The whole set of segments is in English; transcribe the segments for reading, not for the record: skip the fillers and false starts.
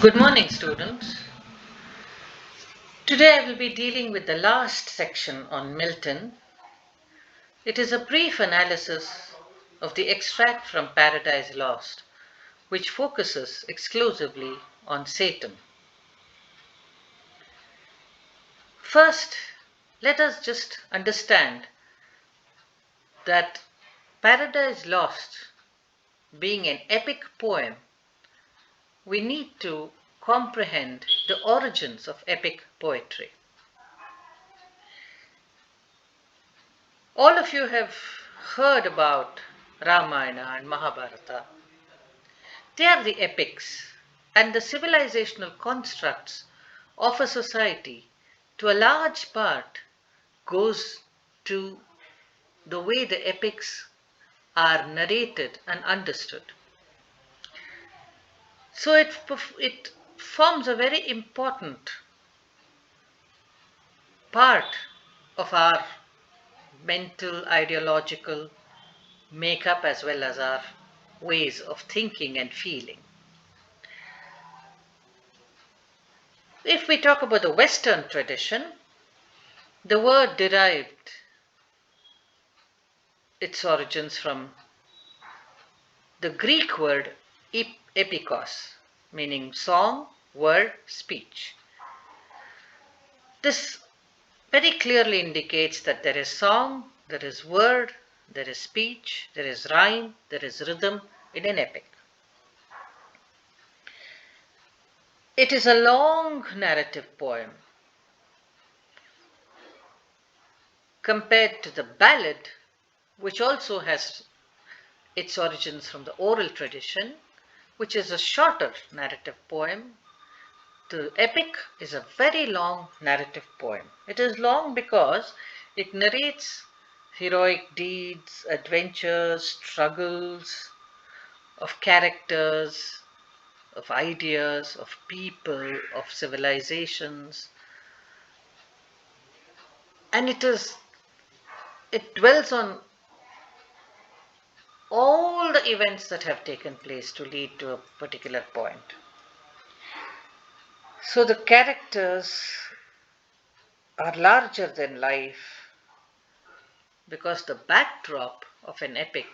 Good morning, students. Today I will be dealing with the last section on Milton. It is a brief analysis of the extract from Paradise Lost, which focuses exclusively on Satan. First, let us just understand that Paradise Lost, being an epic poem, we need to comprehend the origins of epic poetry. All of you have heard about Ramayana and Mahabharata. They are the epics and the civilizational constructs of a society, to a large part, goes to the way the epics are narrated and understood. So it forms a very important part of our mental, ideological makeup as well as our ways of thinking and feeling. If we talk about the Western tradition, the word derived its origins from the Greek word epikos, meaning song, word, speech. This very clearly indicates that there is song, there is word, there is speech, there is rhyme, there is rhythm in an epic. It is a long narrative poem compared to the ballad, which also has its origins from the oral tradition, which is a shorter narrative poem. The epic is a very long narrative poem. It is long because it narrates heroic deeds, adventures, struggles of characters, of ideas, of people, of civilizations. And it dwells on all the events that have taken place to lead to a particular point. So the characters are larger than life because the backdrop of an epic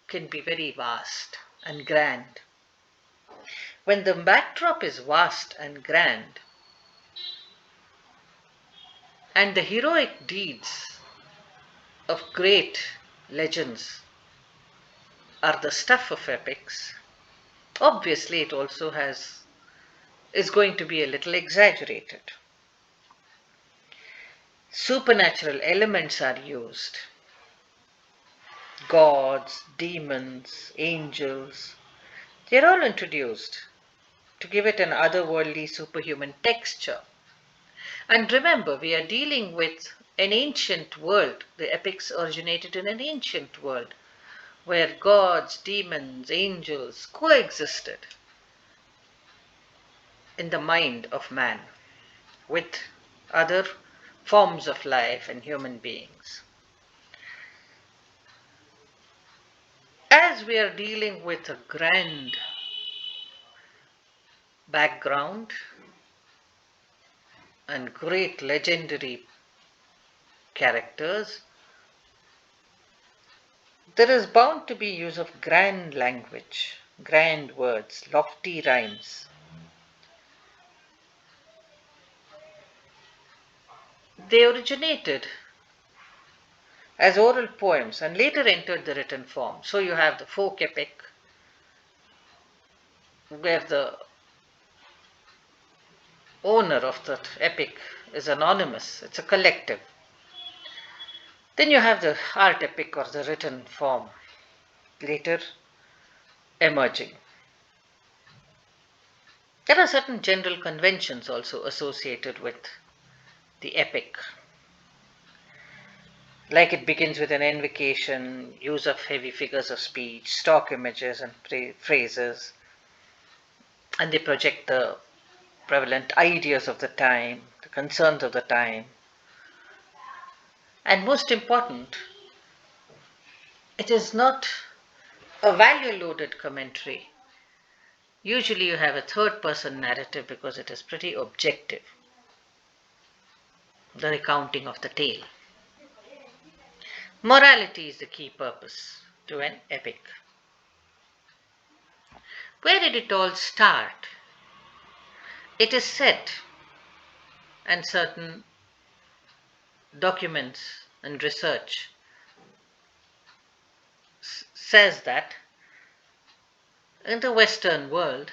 can be very vast and grand. When the backdrop is vast and grand, and the heroic deeds of great legends are the stuff of epics, obviously it also is going to be a little exaggerated. Supernatural elements are used. Gods, demons, angels, they're all introduced to give it an otherworldly superhuman texture. And remember, we are dealing with an ancient world. The epics originated in an ancient world where gods, demons, angels coexisted in the mind of man with other forms of life and human beings. As we are dealing with a grand background and great legendary characters, there is bound to be use of grand language, grand words, lofty rhymes. They originated as oral poems and later entered the written form. So you have the folk epic, where the owner of that epic is anonymous, it's a collective. Then you have the art epic or the written form, later emerging. There are certain general conventions also associated with the epic. Like it begins with an invocation, use of heavy figures of speech, stock images and phrases, and they project the prevalent ideas of the time, the concerns of the time. And most important, it is not a value loaded commentary. Usually you have a third person narrative because it is pretty objective, the recounting of the tale. Morality is the key purpose to an epic. Where did it all start? It is said, and certain documents and research says that in the Western world,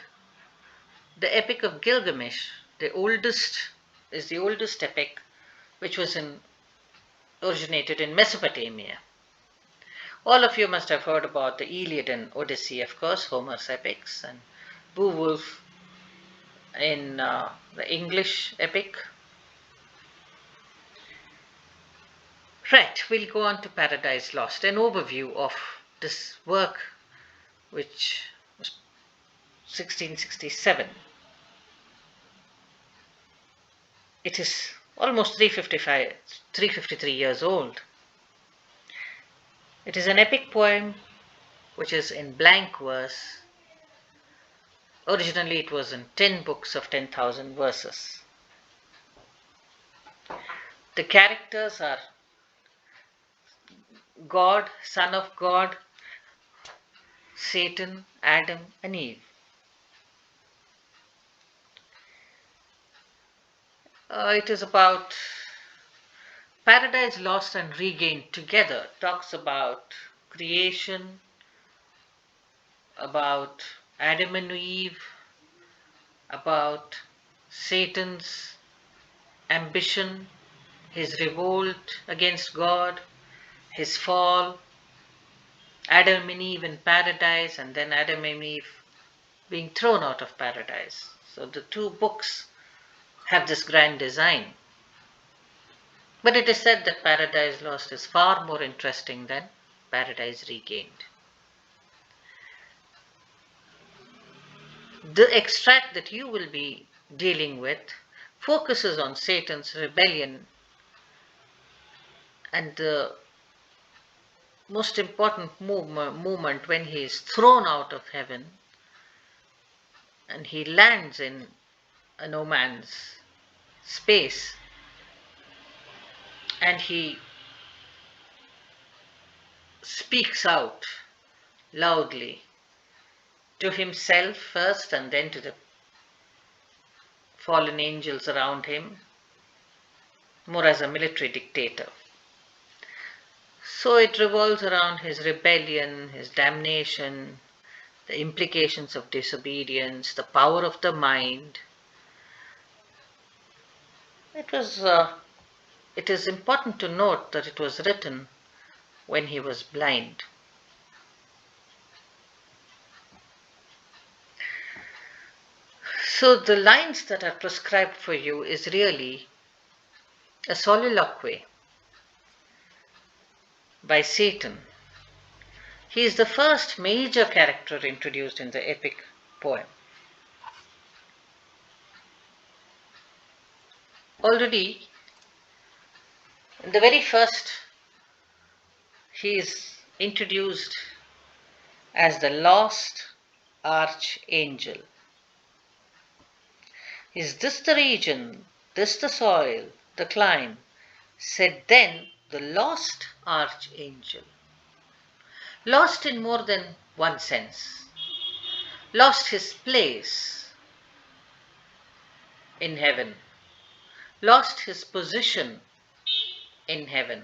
the Epic of Gilgamesh, is the oldest epic, which originated in Mesopotamia. All of you must have heard about the Iliad and Odyssey, of course, Homer's epics, and Beowulf in the English epic. Right, we'll go on to Paradise Lost, an overview of this work, which was 1667. It is almost 353 years old. It is an epic poem which is in blank verse. Originally, it was in 10 books of 10,000 verses. The characters are God, son of God, Satan, Adam, and Eve. It is about Paradise Lost and Regained together, talks about creation, about Adam and Eve, about Satan's ambition, his revolt against God, his fall, Adam and Eve in paradise, and then Adam and Eve being thrown out of paradise. So the two books have this grand design. But it is said that Paradise Lost is far more interesting than Paradise Regained. The extract that you will be dealing with focuses on Satan's rebellion and the most important moment when he is thrown out of heaven and he lands in a no man's space, and he speaks out loudly to himself first and then to the fallen angels around him, more as a military dictator. So it revolves around his rebellion, his damnation, the implications of disobedience, the power of the mind. It is important to note that it was written when he was blind. So the lines that are prescribed for you is really a soliloquy by Satan. He is the first major character introduced in the epic poem. Already, in the very first, he is introduced as the lost archangel. Is this the region, this the soil, the clime? Said then the lost archangel. Lost in more than one sense. Lost his place in heaven. Lost his position in heaven.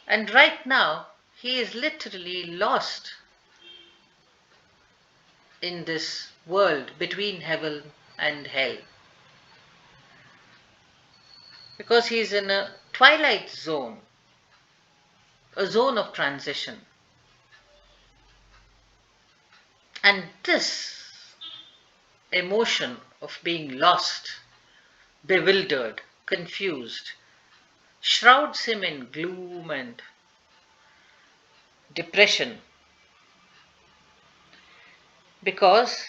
And right now, he is literally lost in this world between heaven and hell. Because he is in a twilight zone, a zone of transition. And this emotion of being lost, bewildered, confused, shrouds him in gloom and depression, because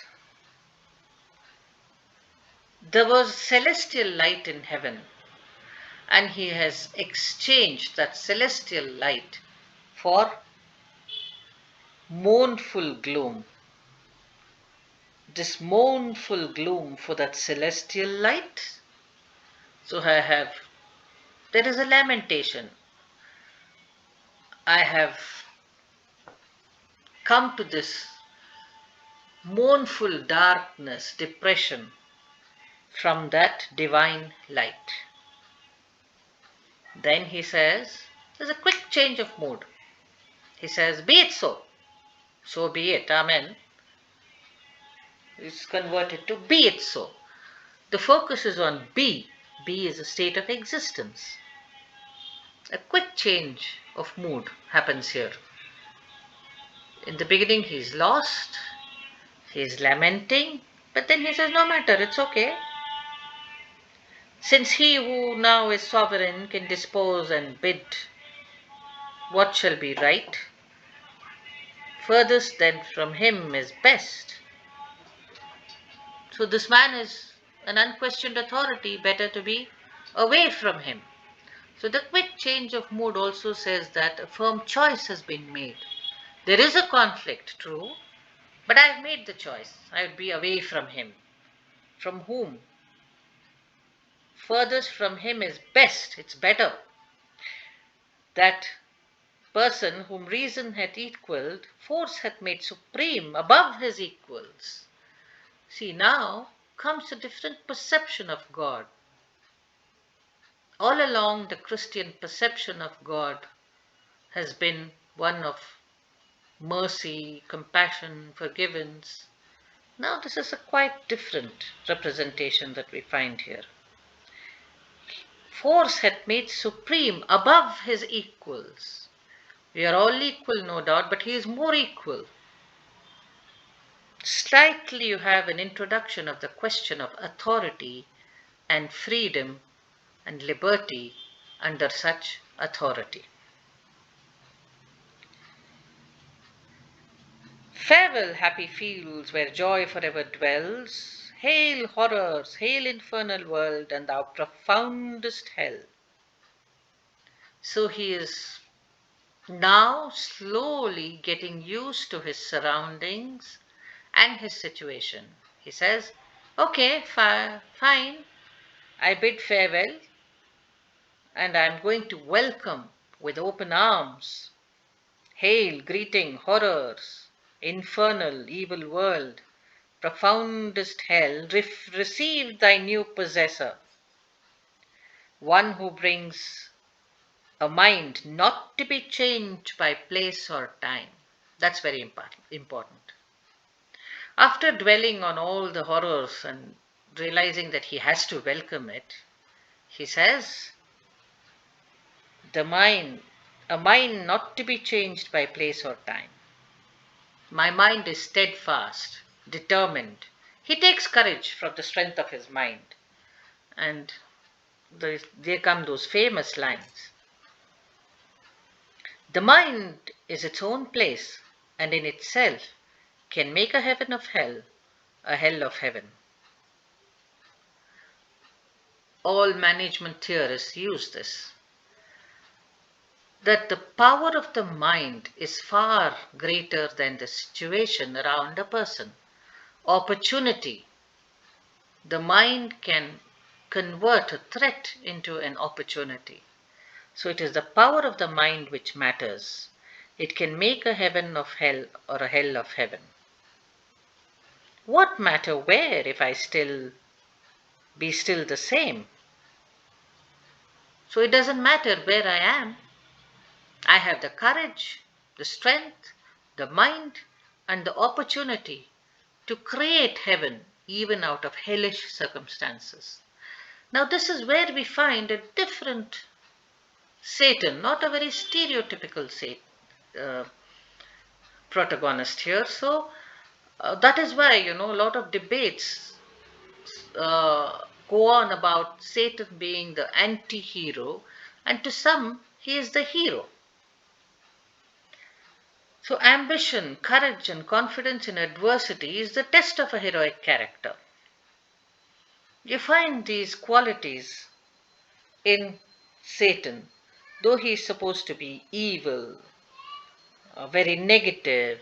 there was celestial light in heaven and he has exchanged that celestial light for mournful gloom. this mournful gloom for that celestial light. So there is a lamentation. I have come to this mournful darkness, depression from that divine light. Then he says, there's a quick change of mood. He says, be it so. So be it. Amen. It's converted to be it so. The focus is on be. Be is a state of existence. A quick change of mood happens here. In the beginning, he's lost, he's lamenting, but then he says, no matter, it's okay. Since he who now is sovereign can dispose and bid what shall be right, furthest then from him is best. So this man is an unquestioned authority, better to be away from him. So the quick change of mood also says that a firm choice has been made. There is a conflict, true, but I've made the choice. I would be away from him. From whom? Furthest from him is best, it's better. That person whom reason hath equalled, force hath made supreme above his equals. See, now comes a different perception of God. All along, the Christian perception of God has been one of mercy, compassion, forgiveness. Now, this is a quite different representation that we find here. Force hath made supreme above his equals. We are all equal, no doubt, but he is more equal. Slightly, you have an introduction of the question of authority and freedom and liberty under such authority. Farewell, happy fields where joy forever dwells. Hail horrors, hail infernal world, and thou profoundest hell. So he is now slowly getting used to his surroundings and his situation. He says, okay, fine, I bid farewell, and I'm going to welcome with open arms. Hail, greeting, horrors, infernal, evil world, profoundest hell, receive thy new possessor, one who brings a mind not to be changed by place or time. That's very important. After dwelling on all the horrors and realizing that he has to welcome it, he says, a mind not to be changed by place or time. My mind is steadfast, determined. He takes courage from the strength of his mind. And there come those famous lines. The mind is its own place, and in itself can make a heaven of hell, a hell of heaven. All management theorists use this. That the power of the mind is far greater than the situation around a person. Opportunity. The mind can convert a threat into an opportunity. So it is the power of the mind which matters. It can make a heaven of hell or a hell of heaven. What matter where if I be still the same? So it doesn't matter where I am. I have the courage, the strength, the mind, and the opportunity to create heaven even out of hellish circumstances. Now, this is where we find a different Satan, not a very stereotypical protagonist here. So, that is why, a lot of debates go on about Satan being the anti hero, and to some, he is the hero. So, ambition, courage, and confidence in adversity is the test of a heroic character. You find these qualities in Satan, though he is supposed to be evil, very negative.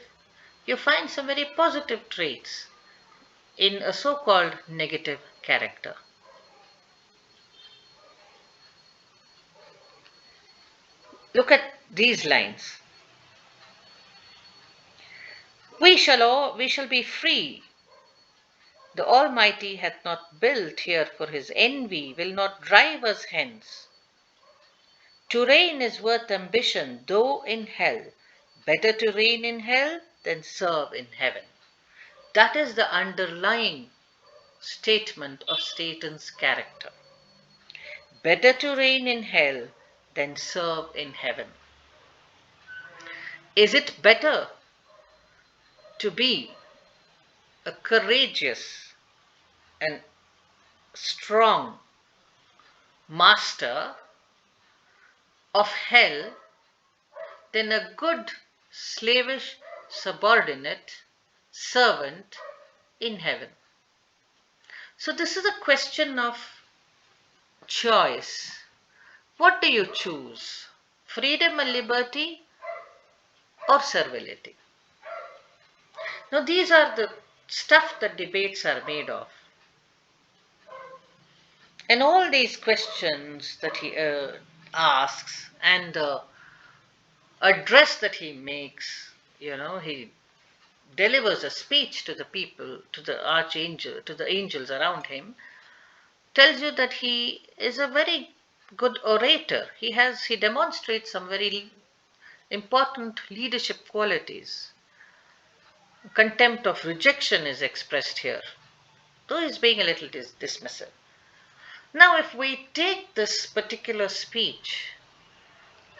You find some very positive traits. in a so-called negative character. Look at these lines. We shall be free. The Almighty hath not built here for his envy, will not drive us hence. To reign is worth ambition, though in hell. Better to reign in hell than serve in heaven. That is the underlying statement of Satan's character. Better to reign in hell than serve in heaven. Is it better to be a courageous and strong master of hell than a good, slavish, subordinate servant in heaven? So, this is a question of choice. What do you choose? Freedom and liberty or servility? Now, these are the stuff that debates are made of. And all these questions that he asks and the address that he makes, he delivers a speech to the people, to the archangel, to the angels around him, tells you that he is a very good orator. He demonstrates some very important leadership qualities. Contempt of rejection is expressed here, though he's being a little dismissive. Now, if we take this particular speech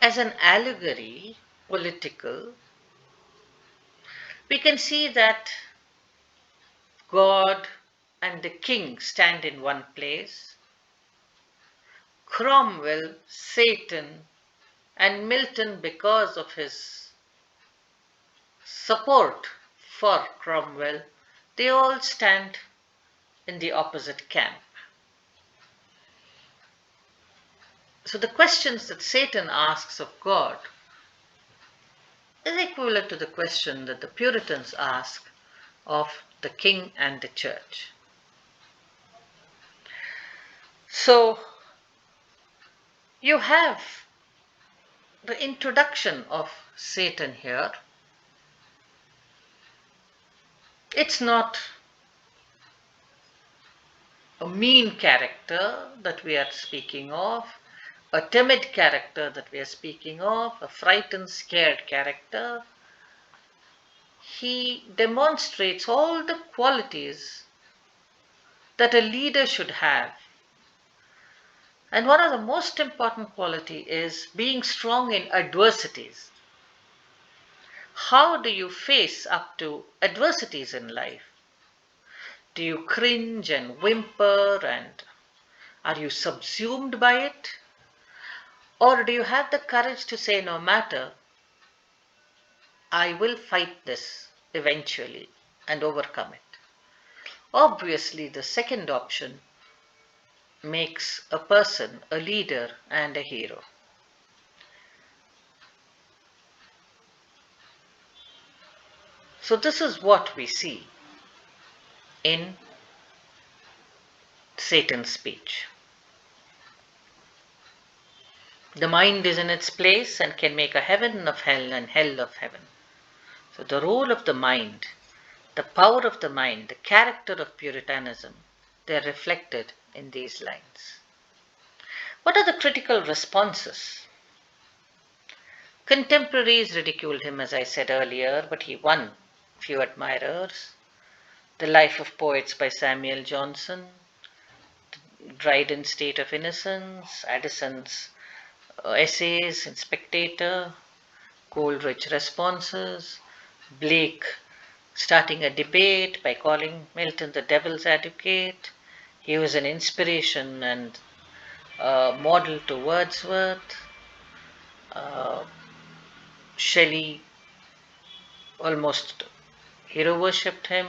as an allegory, political, we can see that God and the king stand in one place. Cromwell, Satan, and Milton, because of his support for Cromwell, they all stand in the opposite camp. So the questions that Satan asks of God is equivalent to the question that the Puritans ask of the king and the church. So you have the introduction of Satan here. It's not a mean character that we are speaking of, a timid character that we are speaking of, a frightened, scared character. He demonstrates all the qualities that a leader should have. And one of the most important qualities is being strong in adversities. How do you face up to adversities in life? Do you cringe and whimper, and are you subsumed by it? Or do you have the courage to say, no matter, I will fight this eventually and overcome it? Obviously, the second option makes a person a leader and a hero. So this is what we see in Satan's speech. The mind is in its place and can make a heaven of hell and hell of heaven. So the role of the mind, the power of the mind, the character of Puritanism, they are reflected in these lines. What are the critical responses? Contemporaries ridiculed him, as I said earlier, but he won few admirers. The Life of Poets by Samuel Johnson, Dryden's State of Innocence, Addison's essays in Spectator, Coleridge responses, Blake starting a debate by calling Milton the devil's advocate. He was an inspiration and a model to Wordsworth. Shelley almost hero worshipped him.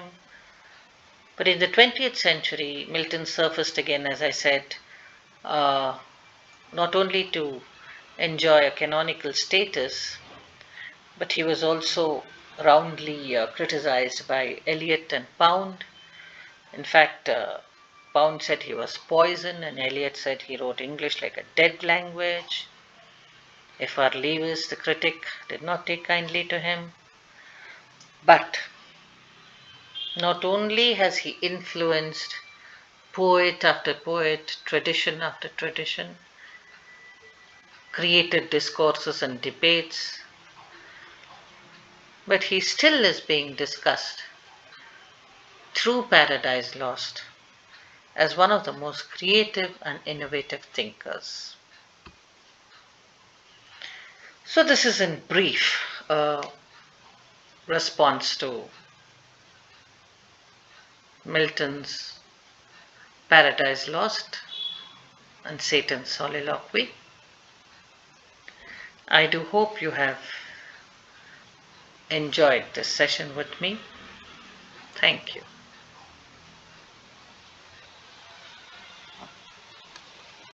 But in the 20th century, Milton surfaced again, as I said, not only to enjoy a canonical status, but he was also roundly criticized by Eliot and Pound. In fact, Pound said he was poison, and Eliot said he wrote English like a dead language. F. R. Lewis, the critic, did not take kindly to him. But not only has he influenced poet after poet, tradition after tradition, created discourses and debates, but he still is being discussed through Paradise Lost as one of the most creative and innovative thinkers. So, this is in brief a response to Milton's Paradise Lost and Satan's Soliloquy. I do hope you have enjoyed this session with me. Thank you.